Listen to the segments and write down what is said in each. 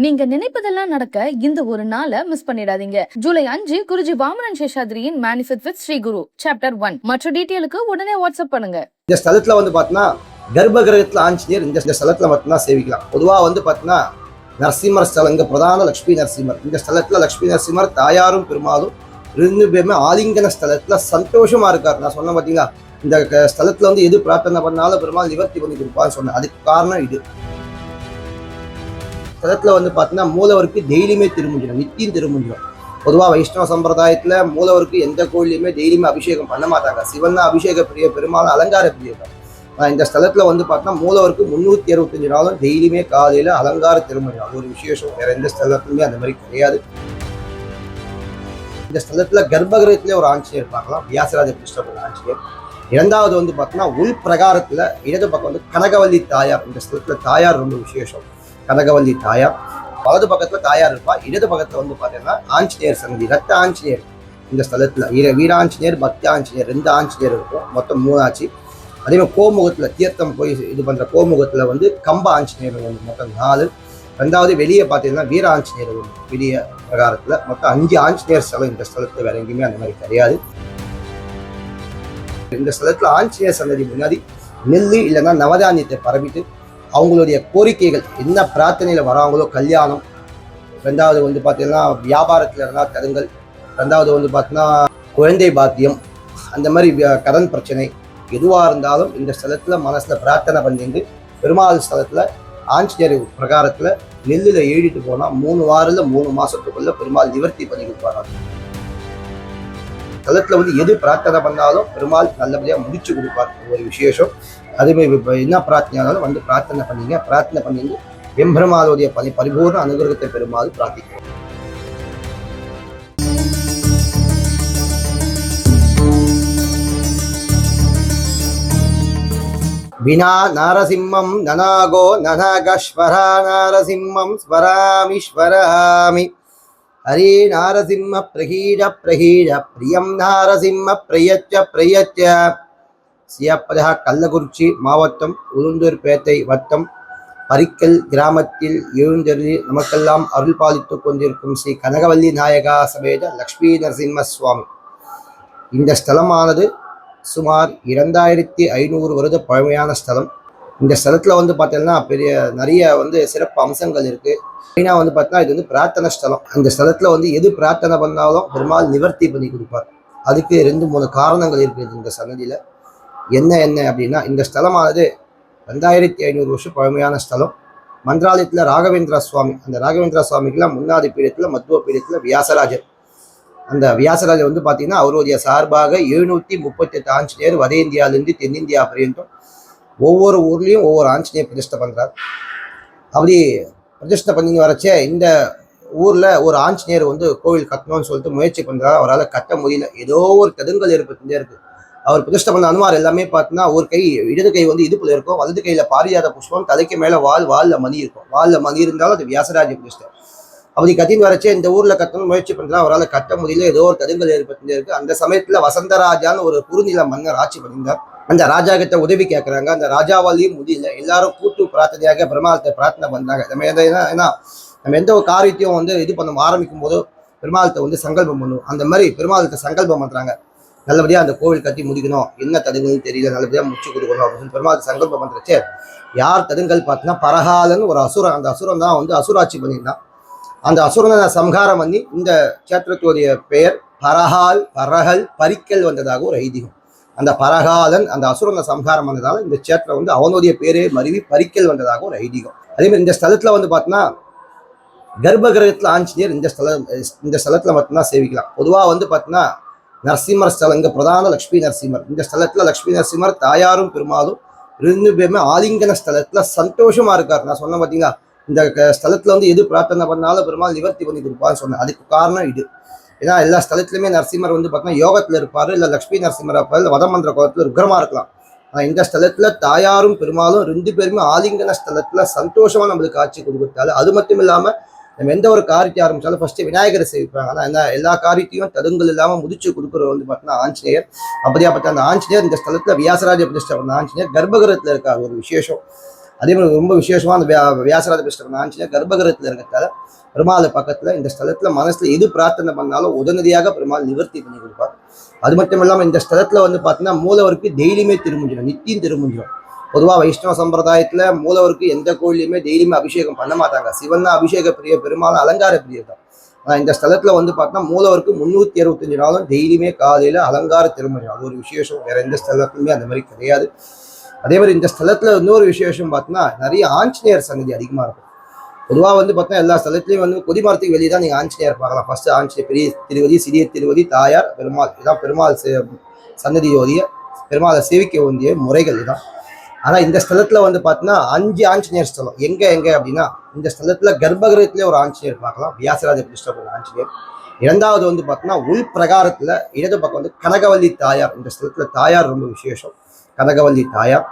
நீங்க நினைப்பதெல்லாம் நடக்க இந்த ஒரு நாளை மிஸ் பண்ணிடாதீங்க. ஜூலை 5 குருஜி வாமனன் சேஷாத்ரியின் manifest with Shri Guru chapter 1. மற்ற டீட்டெயிலுக்கு உடனே வாட்ஸ்அப் பண்ணுங்க. இந்த ஸ்தலத்துல பாத்தீங்கன்னா கர்ப்ப கிரகத்துல ஆஞ்சநேயர் இந்த ஸ்தலத்துல மட்டும்தான் சேவிக்கலாம். பொதுவா பாத்தீங்கன்னா நரசிம்மர் ஸ்தலம், இங்க பிரதான லட்சுமி நரசிம்மர். இந்த ஸ்தலத்துல லட்சுமி நரசிம்மர் தாயாரும் பெருமாளும் ரெண்டு பேருமே ஆலிங்கன ஸ்தலத்துல சந்தோஷமா இருக்காரு. நான் சொன்ன பாத்தீங்களா, இந்த ஸ்தலத்துல எது பிரார்த்தனை பண்ணாலும் பெருமாள் நிவர்த்தி பண்ணி கொடுப்பான்னு சொன்னேன். அதுக்கு காரணம் இது. ஸ்தலத்துல பாத்தீங்கன்னா மூலவருக்கு டெய்லியுமே திருமஞ்சனம், நித்தியம் திருமஞ்சனம். பொதுவாக வைஷ்ணவ சம்பிரதாயத்துல மூலவருக்கு எந்த கோயிலையுமே டெய்லியுமே அபிஷேகம் பண்ண மாட்டாங்க. சிவன் அபிஷேக பிரிய, பெருமாள் அலங்கார பிரியர். இந்த ஸ்தலத்துல பார்த்தீங்கன்னா மூலவருக்கு 365 நாளும் டெய்லியுமே காலையில அலங்கார திருமஞ்சனம். அது ஒரு விசேஷம். வேற எந்த ஸ்தலத்துலையுமே அந்த மாதிரி கிடையாது. இந்த ஸ்தலத்துல கர்ப்பகிரகத்திலே ஒரு ஆஞ்சநேயர் பார்க்கலாம், வியாசராஜ கிருஷ்ணபுர ஆஞ்சநேயர். இரண்டாவது பார்த்தீங்கன்னா உள் பிரகாரத்துல இடது பக்கம் கனகவல்லி தாயார். இந்த ஸ்தலத்துல தாயார் ரொம்ப விசேஷம். கனகவல்லி தாயார் வலது பக்கத்துல தாயார் இருப்பா. இடது பக்கத்துல பாத்தீங்கன்னா ஆஞ்சநேயர் சன்னதி, ரத்த ஆஞ்சநேயர். இந்த ஸ்தலத்துல வீராஞ்சநேயர், பக்தி ஆஞ்சநேயர், 2 ஆஞ்சநேயர் இருக்கும். மொத்தம் 3 ஆச்சு. அதே மாதிரி கோமுகத்துல தீர்த்தம் போய் இது பண்ற கோமுகத்துல கம்ப ஆஞ்சநேயர் மொத்தம் 4. ரெண்டாவது வெளியே பார்த்தீங்கன்னா வீர ஆஞ்சநேயர் வெளிய பிரகாரத்துல மொத்தம் 5 ஆஞ்சநேயர் ஸ்தலம். இந்த ஸ்தலத்துல வேற எங்கேயுமே அந்த மாதிரி கிடையாது. இந்த ஸ்தலத்துல ஆஞ்சநேயர் சன்னதி முன்னாடி நெல்லு இல்லைன்னா நவதானியத்தை பரப்பிட்டு அவங்களுடைய கோரிக்கைகள் என்ன பிரார்த்தனையில் வராங்களோ, கல்யாணம், ரெண்டாவது பார்த்தீங்கன்னா வியாபாரத்தில் இருந்தால் தருங்கள், ரெண்டாவது பார்த்தீங்கன்னா குழந்தை பாக்கியம், அந்த மாதிரி கடன் பிரச்சனை எதுவாக இருந்தாலும் இந்த ஸ்தலத்தில் மனசில் பிரார்த்தனை பண்ணிட்டு பெருமாள் ஸ்தலத்தில் ஆஞ்சநேயர் பிரகாரத்தில் நெல்லில் எழுதிட்டு போனால் 3 வாரத்தில் 3 மாதத்துக்குள்ள பெருமாள் நிவர்த்தி பண்ணி கொடுப்பாங்க. ஸ்தலத்தில் எது பிரார்த்தனை பண்ணாலும் பெருமாள் நல்லபடியாக முடிச்சு கொடுப்பார். ஒரு விசேஷம். அதேமாதிரி என்ன பிரார்த்தனையானாலும் பிரார்த்தனை பண்ணீங்க, பிரார்த்தனை பண்ணிட்டு எம்பெருமாளுடைய பரிபூர்ண அனுகிரகத்தை பெருமாள் பிரார்த்திக்கிறோம். வினா நாரசிம்மம் நனாகோ நனகஸ்வரா நாரசிம்மம் ஸ்வராமி ஹரே நாரசிம்ம பிரகீட பிரகீட பிரியம் நாரசிம்ம பிரயச்ச சியப்பதா கள்ளக்குறிச்சி மாவட்டம் உளுந்தூர்பேட்டை வட்டம் பரிக்கல் கிராமத்தில் எழுந்தருளி நமக்கெல்லாம் அருள் பாலித்துக் கொண்டிருக்கும் ஸ்ரீ கனகவல்லி நாயகா சமேத லக்ஷ்மி நரசிம்ம சுவாமி. இந்த ஸ்தலமானது சுமார் 2500 வருட பழமையான ஸ்தலம். இந்த ஸ்தலத்துல பார்த்தீங்கன்னா நிறைய சிறப்பு அம்சங்கள் இருக்கு. மெயினா பார்த்தீங்கன்னா இது பிரார்த்தனை ஸ்தலம். அந்த ஸ்தலத்துல எது பிரார்த்தனை பண்ணாலும் பெருமாள் நிவர்த்தி பண்ணி கொடுப்பார். அதுக்கு 2-3 காரணங்கள் இருக்குது இந்த சன்னதியில. என்ன அப்படின்னா, இந்த ஸ்தலமானது 2500 வருஷம் பழமையான ஸ்தலம். மந்திராலயத்துல ராகவேந்திர சுவாமி, அந்த ராகவேந்திர சுவாமிக்கெல்லாம் முன்னாடி பீடத்துல மத்துவ பீடத்துல வியாசராஜர். அந்த வியாசராஜர் பார்த்தீங்கன்னா அவருடைய சார்பாக 738 ஆஞ்சநேயர் வட இந்தியாவிலிருந்து தென்னிந்தியா பர்யந்தம் ஒவ்வொரு ஊர்லேயும் ஒவ்வொரு ஆஞ்சநேயர் பிரதிஷ்டை பண்ணுறார். அப்படி பிரதிஷ்டை பண்ணி வரச்சே இந்த ஊரில் ஒரு ஆஞ்சநேயர் கோவில் கட்டணும்னு சொல்லிட்டு முயற்சி பண்ணுறாரு. அவரால் கட்ட முடியல. ஏதோ ஒரு தடுங்கல் ஏற்பட்டுட்டே இருக்கு. அவர் பிரதிஷ்டை பண்ண அனுமார் எல்லாமே பார்த்தீங்கன்னா ஒரு கை, இடது கை இடுப்புல இருக்கும், வலது கையில் பாரிஜாத புஷ்பம், தலைக்கு மேலே வாலில் மணி இருக்கும். வாலில் மணி இருந்தாலும் அது வியாசராஜ பிரதிஷ்டை. அப்படி கத்தின்னு வரச்சே இந்த ஊரில் கட்டணும்னு முயற்சி பண்ணுறா. அவரால் கட்ட முடியல. ஏதோ ஒரு தடுங்கல் ஏற்பட்டுட்டே இருக்கு. அந்த சமயத்தில் வசந்தராஜான்னு ஒரு குறுநில மன்னர் ஆட்சி பண்ணியிருந்தார். அந்த ராஜா கிட்ட உதவி கேட்குறாங்க. அந்த ராஜாவாலையும் முடியல. எல்லாரும் கூட்டு பிரார்த்தனையாக பெருமாளத்தை பிரார்த்தனை பண்ணாங்க. நம்ம எந்த ஒரு காரியத்தையும் இது பண்ண ஆரம்பிக்கும் போது பெருமாளத்தை சங்கல்பம் பண்ணுவோம். அந்த மாதிரி பெருமாளத்தை சங்கல்பம் பண்றாங்க. நல்லபடியாக அந்த கோவில் கட்டி முடிக்கணும், என்ன தடுங்கல்னு தெரியல, நல்லபடியாக முடிச்சு கொடுக்கணும் அப்படின்னு பெருமாளத்தை சங்கல்பம் பண்றச்சே யார் தடுங்கல் பார்த்தீங்கன்னா பரகாலன்னு ஒரு அசுரன். அந்த அசுரன் தான் அசுராட்சி பண்ணியிருந்தான். அந்த அசுரனை சம்ஹாரம் பண்ணி இந்த சேத்திரத்துடைய பெயர் பரகல் பரிக்கல் வந்ததாக ஒரு ஐதீகம். அந்த பரகாலன் அந்த அசுரனை சம்ஹாரம் பண்ணதால இந்த சேத்திரம் அவனுடைய பேரே மருவி பரிக்கல் வந்ததாக ஒரு ஐதீகம். அதே மாதிரி இந்த ஸ்தலத்துல பார்த்தீங்கன்னா கர்ப்ப கிரகத்துல ஆஞ்சநேயர் இந்த ஸ்தலத்துல மட்டும்தான் சேவிக்கலாம். பொதுவாக பார்த்தீங்கன்னா நரசிம்மர் ஸ்தலம், இங்க பிரதான லட்சுமி நரசிம்மர். இந்த ஸ்தலத்துல லட்சுமி நரசிம்மர் தாயாரும் பெருமாளும் 2 பேருமே ஆலிங்கன ஸ்தலத்துல சந்தோஷமா இருக்காரு. நான் சொன்ன பார்த்தீங்களா, இந்த ஸ்தலத்துல எது பிரார்த்தனை பண்ணாலும் பெருமாள் நிவர்த்தி பண்ணி கொடுப்பான்னு சொன்னேன். அதுக்கு காரணம் இது. ஏன்னா எல்லா ஸ்தலத்துலையுமே நரசிம்மர் பார்த்தீங்கன்னா யோகத்துல இருப்பாரு, இல்லை லட்சுமி நரசிம்மர் இருப்பாரு, இல்லை வடமந்திர கோலத்துல ருக்ரமா இருக்கலாம். ஆனால் இந்த ஸ்தலத்துல தாயாரும் பெருமாளும் 2 பேருமே ஆலிங்கன ஸ்தலத்துல சந்தோஷமா நம்மளுக்கு காட்சி கொடுத்தாலும், அது மட்டும் இல்லாம நம்ம எந்த ஒரு காரியத்தை ஆரம்பிச்சாலும் ஃபர்ஸ்ட் விநாயகரை சேவிப்பாங்க. ஆனால் எல்லா காரியத்தையும் தடுங்கல் இல்லாமல் முடிச்சு கொடுக்குறது பார்த்தீங்கன்னா ஆஞ்சநேயர். அப்படியாப்பட்ட அந்த ஆஞ்சநேயர் இந்த ஸ்தலத்துல வியாசராஜ பிரதிஷ்டை பண்ண ஆஞ்சநேயர் கர்ப்பகிரகத்தில் இருக்கார். ஒரு விசேஷம். அதே மாதிரி ரொம்ப விசேஷமா அந்த வியாசராஜ பிஷ்டம் ஆஞ்சநேயர் கர்ப்பகிரகத்தில் இருக்கிறதால பெருமாள் பக்கத்துல இந்த ஸ்தலத்துல மனசுல எது பிரார்த்தனை பண்ணாலும் உடனடியாக பெருமாள் நிவர்த்தி பண்ணி கொடுப்பார். அது மட்டும் இல்லாமல் இந்த ஸ்தலத்துல வந்து பார்த்தீங்கன்னா மூலவருக்கு டெய்லியுமே திருமஞ்சனம், நித்தியம் திருமஞ்சனம். பொதுவாக வைஷ்ணவ சம்பிரதாயத்துல மூலவருக்கு எந்த கோயிலையுமே டெய்லியுமே அபிஷேகம் பண்ண மாட்டாங்க. சிவன் அபிஷேக பிரிய, பெருமாள் அலங்கார பிரியர் தான். ஆனால் இந்த ஸ்தலத்துல வந்து பார்த்தீங்கன்னா மூலவருக்கு 365 நாளும் டெய்லியுமே காலையில அலங்கார திருமஞ்சனம். அது ஒரு விசேஷம், வேற எந்த ஸ்தலத்துலையுமே அந்த மாதிரி கிடையாது. அதே மாதிரி இந்த ஸ்தலத்துல இன்னொரு விசேஷம் பார்த்தீங்கன்னா நிறைய ஆஞ்சநேயர் சன்னதி அதிகமா இருக்கும். பொதுவாக வந்து பார்த்தீங்கன்னா எல்லா ஸ்தலத்துலையும் வந்து கொடிமரத்துக்கு வெளியே தான் நீங்கள் ஆஞ்சநேயர் பார்க்கலாம். ஃபர்ஸ்ட் ஆஞ்சநேயர், பெரிய திருவதி, சிறிய திருவதி, தாயார், பெருமாள், இதான் பெருமாள் சன்னதியோடைய பெருமாளை சேவிக்க வேண்டிய முறைகள் இதான். ஆனால் இந்த ஸ்தலத்துல வந்து பார்த்தீங்கன்னா 5 ஆஞ்சநேயர் ஸ்தலம். எங்க அப்படின்னா இந்த ஸ்தலத்துல கர்ப்பகிரகத்திலே ஒரு ஆஞ்சநேயர் பார்க்கலாம், வியாசராஜ பிரதிஷ்டை ஆஞ்சநேயர். இரண்டாவது வந்து பார்த்தீங்கன்னா உள் பிரகாரத்துல இடது பக்கம் வந்து கனகவல்லி தாயார். இந்த ஸ்தலத்துல தாயார் ரொம்ப விசேஷம், கனகவல்லி தாயார்.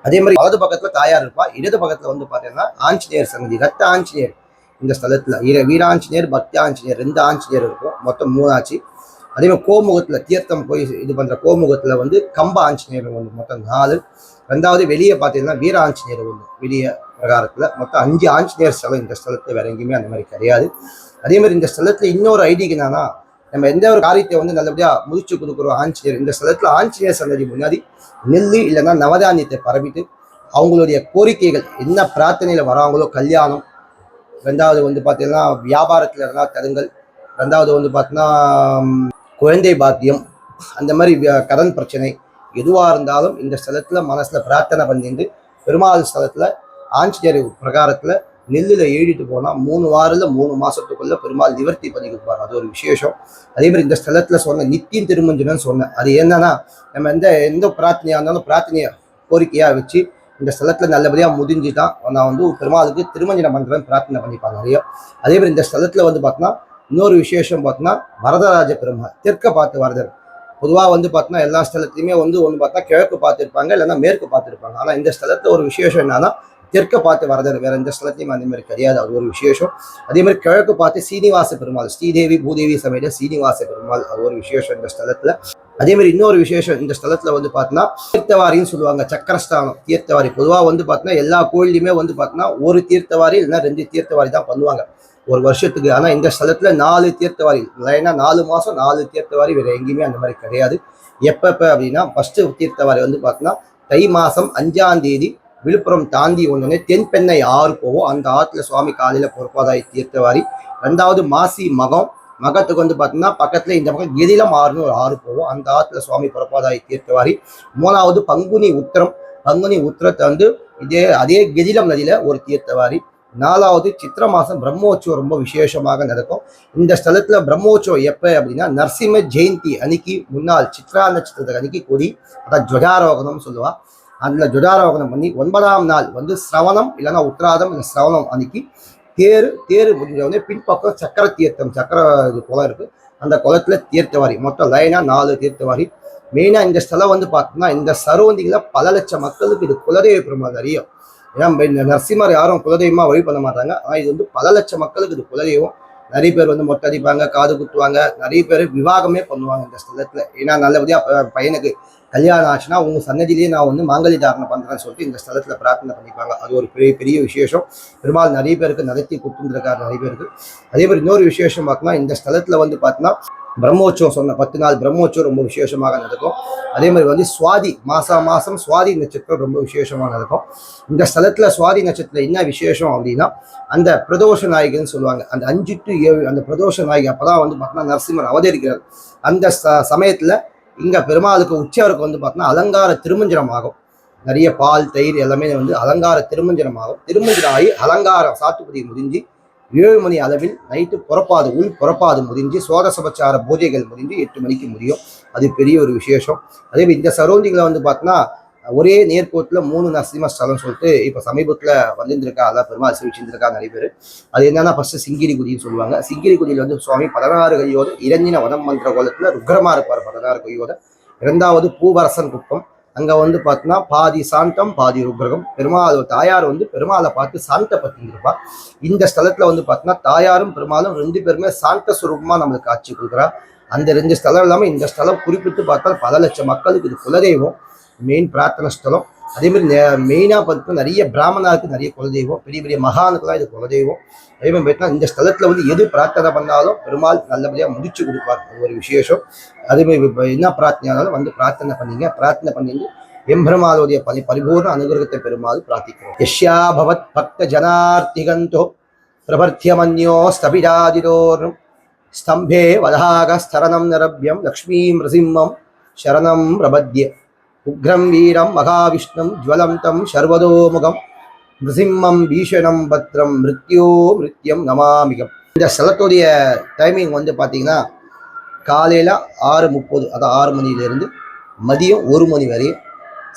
அதே மாதிரி வலது பக்கத்துல தாயார் இருப்பா, இடது பக்கத்துல வந்து பாத்தீங்கன்னா ஆஞ்சநேயர் சன்னதி, ரத்த ஆஞ்சநேயர். இந்த ஸ்தலத்துல வீராஞ்சநேயர், பக்தி ஆஞ்சநேயர், 2 ஆஞ்சநேயர் இருக்கும், மொத்தம் 3 ஆச்சு. அதே மாதிரி கோமுகத்துல தீர்த்தம் போய் இது பண்ற கோமுகத்துல வந்து கம்ப ஆஞ்சநேயர் வந்து மொத்தம் 4. ரெண்டாவது வெளியே பார்த்தீங்கன்னா வீர ஆஞ்சநேயர் வந்து வெளியே பிரகாரத்துல மொத்தம் 5 ஆஞ்சநேயர் ஸ்தலம். இந்த ஸ்தலத்துல வேற எங்கேயுமே அந்த மாதிரி கிடையாது. அதே மாதிரி இந்த ஸ்தலத்துல இன்னொரு ஐடியா என்னன்னா, நம்ம எந்த ஒரு காரியத்தை வந்து நல்லபடியா முடிச்சு கொடுக்குறோம் ஆஞ்சநேயர். இந்த ஸ்தலத்துல ஆஞ்சநேயர் சன்னதி முன்னாடி நெல்லு இல்லைன்னா நவதானியத்தை பரப்பிட்டு அவங்களுடைய கோரிக்கைகள் என்ன பிரார்த்தனையில வராங்களோ, கல்யாணம், ரெண்டாவது வந்து பார்த்தீங்கன்னா வியாபாரத்துல இருந்தா தருங்கள், ரெண்டாவது வந்து பார்த்தீங்கன்னா குழந்தை பாக்கியம், அந்த மாதிரி கடன் பிரச்சனை எதுவா இருந்தாலும் இந்த ஸ்தலத்துல மனசுல பிரார்த்தனை பண்ணிட்டு பெருமாள் ஸ்தலத்துல ஆஞ்சநேயர் பிரகாரத்துல நெல்லுல எழுதிட்டு போனா 3 வாரம் 3 மாசத்துக்குள்ள பெருமாள் நிவர்த்தி பண்ணி கொடுப்பார். அது ஒரு விசேஷம். அதே மாதிரி இந்த ஸ்தலத்துல சொன்ன நித்தியம் திருமஞ்சனம்னு சொன்னேன். அது என்னன்னா, நம்ம எந்த பிரார்த்தனையா இருந்தாலும் பிரார்த்தனைய கோரிக்கையா வச்சு இந்த ஸ்தலத்துல நல்லபடியா முடிஞ்சுதான் நான் வந்து பெருமாளுக்கு திருமஞ்சனம் பண்றேன்னு பிரார்த்தனை பண்ணிப்பாங்க நிறைய. அதே மாதிரி இந்த ஸ்தலத்துல வந்து பார்த்தோன்னா இன்னொரு விசேஷம் பார்த்தோன்னா வரதராஜ பெருமாள், தெற்க பார்த்து வரதர். பொதுவாக வந்து பார்த்தோன்னா எல்லா ஸ்தலத்தையுமே வந்து ஒன்று பார்த்தா கிழக்கு பார்த்துருப்பாங்க, இல்லைன்னா மேற்கு பார்த்துருப்பாங்க. ஆனால் இந்த ஸ்தலத்துல ஒரு விசேஷம் என்னன்னா தெற்க பார்த்து வரதர், வேற எந்த ஸ்தலத்தையும் அதே மாதிரி கிடையாது. அது ஒரு விசேஷம். அதே மாதிரி கிழக்கு பார்த்து சீனிவாச பெருமாள், ஸ்ரீதேவி பூதேவி சமேத சீனிவாச பெருமாள், அது ஒரு விசேஷம் இந்த ஸ்தலத்துல. அதே மாதிரி இன்னொரு விசேஷம் இந்த ஸ்தலத்துல வந்து பார்த்தோன்னா தீர்த்தவாரின்னு சொல்லுவாங்க, சக்கரஸ்தானம் தீர்த்தவாரி. பொதுவாக வந்து பார்த்தோன்னா எல்லா கோயிலையுமே வந்து பார்த்தோன்னா ஒரு தீர்த்தவாரி இல்லைன்னா 2 தீர்த்தவாரி தான் பண்ணுவாங்க ஒரு வருஷத்துக்கு. ஆனால் இந்த ஸ்தலத்துல 4 தீர்த்தவாரி, இல்லைன்னா 4 மாசம் 4 தீர்த்தவாரி, வேற எங்கேயுமே அந்த மாதிரி கிடையாது. எப்ப அப்படின்னா ஃபர்ஸ்ட் தீர்த்தவாரி வந்து பார்த்தோன்னா தை மாசம் 5ஆம் தேதி விழுப்புரம் தாண்டி ஒன்று தென்பெண்ணை ஆறு போவோம், அந்த ஆற்றுல சுவாமி காலையில பொறுப்பாதாய் தீர்த்தவாரி. ரெண்டாவது மாசி மகத்துக்கு வந்து பார்த்தீங்கன்னா பக்கத்துல இந்த பக்கம் எதிலம் ஆறுன்னு ஒரு ஆறு போவோம், அந்த ஆற்றுல சுவாமி பொறுப்பாதாய் தீர்த்தவாரி. 3வது பங்குனி உத்திரத்தை வந்து அதே கெதிலம் நதியில ஒரு தீர்த்தவாரி. 4வது சித்திர மாசம் பிரம்மோற்சவம் ரொம்ப விசேஷமாக நடக்கும். இந்த ஸ்தலத்துல பிரம்மோற்சவம் எப்ப அப்படின்னா நரசிம்ம ஜெயந்தி அன்னைக்கு முன்னாள் சித்ரா நட்சத்திரத்துக்கு அன்னைக்கு கொடி, அதான் ஜுடாரோகணம் சொல்லுவா. அதுல ஜுடாரோகணம் பண்ணி 9ஆம் நாள் வந்து சிரவணம் இல்லைன்னா உத்திராதம் இல்லை சிரவணம் அன்னைக்கு தேர் முடிஞ்ச உடனே பின்பக்கம் சக்கர தீர்த்தம், குளம் இருக்கு, அந்த குளத்துல தீர்த்தவாரி. மொத்தம் லைனா 4 தீர்த்தவாரி. மெயினா இந்த ஸ்தலம் வந்து பார்த்தோம்னா இந்த சரௌண்டிங்ல பல லட்சம் மக்களுக்கு இது குலதெய்வ பெருமாள் அறியும். ஏன்னா இந்த நரசிம்மர் யாரும் குலதெய்வமா வழி பண்ண மாட்டாங்க, ஆனா இது வந்து பல லட்சம் மக்களுக்கு இது குலதெய்வம். நிறைய பேர் வந்து மொட்டை அடிப்பாங்க, காது குத்துவாங்க, நிறைய பேர் விவாகமே பண்ணுவாங்க இந்த ஸ்தலத்துல. ஏன்னா நல்லபடியா பையனுக்கு கல்யாணம் ஆச்சுன்னா உங்க சன்னதியிலேயே நான் வந்து மாங்கல்ய தாரணை பண்றேன்னு சொல்லிட்டு இந்த ஸ்தலத்துல பிரார்த்தனை பண்ணிப்பாங்க. அது ஒரு பெரிய விசேஷம். பெருமாள் நிறைய பேருக்கு நடத்தி கொடுத்துருக்காரு நிறைய பேருக்கு. அதே மாதிரி இன்னொரு விசேஷம் பார்த்தோம்னா இந்த ஸ்தலத்துல வந்து பார்த்தோன்னா பிரம்மோற்சவம் சொன்ன 10 நாள் பிரம்மோற்சவம் ரொம்ப விசேஷமாக நடக்கும். அதே மாதிரி வந்து சுவாதி மாசம் சுவாதி நட்சத்திரம் ரொம்ப விசேஷமாக நடக்கும். இந்த ஸ்தலத்துல சுவாதி நட்சத்திரம் என்ன விசேஷம் அப்படின்னா அந்த பிரதோஷ நாயகின்னு சொல்லுவாங்க. அந்த 5 to 7 அந்த பிரதோஷ நாயகி அப்பதான் வந்து பார்த்தோன்னா நரசிம்மர் அவதரிக்கிறார். அந்த சமயத்துல இங்க பெருமாளுக்கு உற்சவருக்கு வந்து பார்த்தோன்னா அலங்கார திருமஞ்சனம் ஆகும். நிறைய பால் தயிர் எல்லாமே வந்து அலங்கார திருமஞ்சனம் ஆகும். திருமஞ்சனம் ஆகி அலங்காரம் சாத்துப்பதி முடிஞ்சு 7 மணி அளவில் நைட்டு புறப்பாது முடிஞ்சு சோதசபச்சார பூஜைகள் முடிஞ்சு 8 மணிக்கு முடியும். அது பெரிய ஒரு விசேஷம். அதே மாதிரி இந்த சரௌண்டிங்ல வந்து பார்த்தோன்னா ஒரே நேர்கோட்டில் 3 நரசிம்ம ஸ்தலம் சொல்லிட்டு இப்போ சமீபத்தில் வந்துருக்கா, அதான் பெருமாள் சேவிச்சிருந்திருக்கா நிறைய பேர். அது என்னன்னா ஃபர்ஸ்ட் சிங்கிரிகுடின்னு சொல்லுவாங்க. சிங்கிரிகுடியில் வந்து சுவாமி 16 கையோட இறஞ்சின வனம் மந்திர கோலத்தில் ருக்ரமா இருப்பார் 16 கையோட. 2வது பூவரசன் குப்பம், அங்க வந்து பார்த்தோன்னா பாதி சாந்தம் பாதி ருக்ரகம். பெருமாள் தாயார் வந்து பெருமாளை பார்த்து சாந்த பத்தி இருப்பா. இந்த ஸ்தலத்துல வந்து பார்த்தோன்னா தாயாரும் பெருமாளும் 2 பேருமே சாந்த சுரூபமா நம்மளுக்கு காட்சி கொடுக்குறா. அந்த 2 ஸ்தலம் இல்லாமல் இந்த ஸ்தலம் குறிப்பிட்டு பார்த்தா பல லட்சம் மக்களுக்கு இது குலதெய்வம், மெயின் பிரார்த்தனை ஸ்தலம். அதே மாதிரி மெயினாக பார்த்தீங்கன்னா நிறைய பிராமணருக்கு நிறைய குலதெய்வம், பெரிய பெரிய மகானுக்குலாம் இது குலதெய்வம். அதே மாதிரி பார்த்தீங்கன்னா இந்த ஸ்தலத்தில் வந்து எது பிரார்த்தனை பண்ணாலும் பெருமாள் நல்லபடியாக முடிச்சு கொடுப்பார். அது ஒரு விசேஷம். அதே மாதிரி இப்போ என்ன பிரார்த்தனையானாலும் வந்து பிரார்த்தனை பண்ணீங்க, பிரார்த்தனை பண்ணிட்டு எம்பெருமாளுடைய பரிபூர்ண அனுகிரகத்தை பெருமாள் பிரார்த்திக்கிறோம். யஷ்யா பவத் பக்த ஜனார்த்திகந்தோ பிரபர்த்தியமன்யோ ஸ்தபிராதிதோர்ணம் ஸ்தம்பே வதாக ஸ்தரணம் நரபியம் லக்ஷ்மீம் நிருசிம்மம் சரணம் பிரபத்ய உக்ரம் வீரம் மகாவிஷ்ணும் ஜ்வலம் தம் சர்வதோமுகம் நிருசிம்மம் பீஷணம் பத்ரம் மிருத்யம் நமாமிகம். இந்த ஸ்தலத்துடைய டைமிங் வந்து பார்த்தீங்கன்னா காலையில் 6:30, அதாவது 6 மணிலேருந்து மதியம் 1 மணி வரை.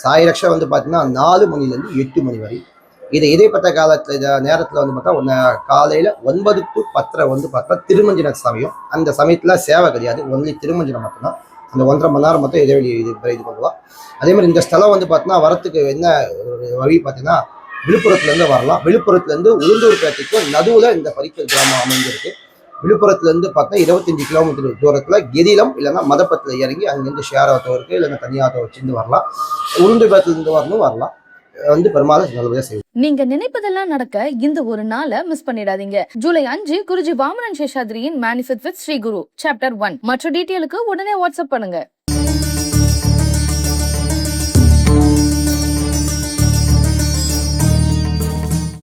சாயரக்ஷா வந்து பார்த்தீங்கன்னா 4 மணிலேருந்து 8 மணி வரை. இது இடைப்பட்ட காலத்தில் நேரத்தில் வந்து பார்த்தா காலையில் 9 to 10 வந்து பார்த்தா திருமஞ்சன சமயம். அந்த சமயத்தில் சேவை கிடையாது, ஒன்லி திருமஞ்சனம் மட்டும்தான். அந்த 1.5 மணி நேரம் மட்டும் இடைவெளி இது பண்ணுவாள். அதே மாதிரி இந்த ஸ்தலம் வந்து பார்த்தீங்கன்னா வரத்துக்கு என்ன வழி பார்த்தீங்கன்னா விழுப்புரத்துலேருந்து வரலாம். விழுப்புரத்துலேருந்து உளுந்தூர்பேட்டைக்கு நடுவில் இந்த பரிக்கல் கிராமம் அமைஞ்சிருக்கு. விழுப்புரத்துலேருந்து பார்த்தா 25 கிலோமீட்டர் தூரத்தில் கெதிலம் இல்லைன்னா மதப்பத்தில் இறங்கி அங்கேருந்து ஷேர் ஆட்டோ இருக்குது, இல்லைன்னா தனி ஆட்டோ வச்சுருந்து வரலாம். உளுந்தூர்பேட்டிலேருந்து வரலாம். வந்து பெருமாள் நல்லபடியாக செய்யும். நீங்க நினைப்பதெல்லாம் நடக்க இந்த ஒரு நாளை மிஸ் பண்ணிடாதீங்க. ஜூலை 5 குருஜி வாமனன் சேஷாத்ரியின் manifest with Shri Guru chapter 1. மற்ற டீட்டெயிலுக்கு உடனே வாட்ஸ்அப் பண்ணுங்க.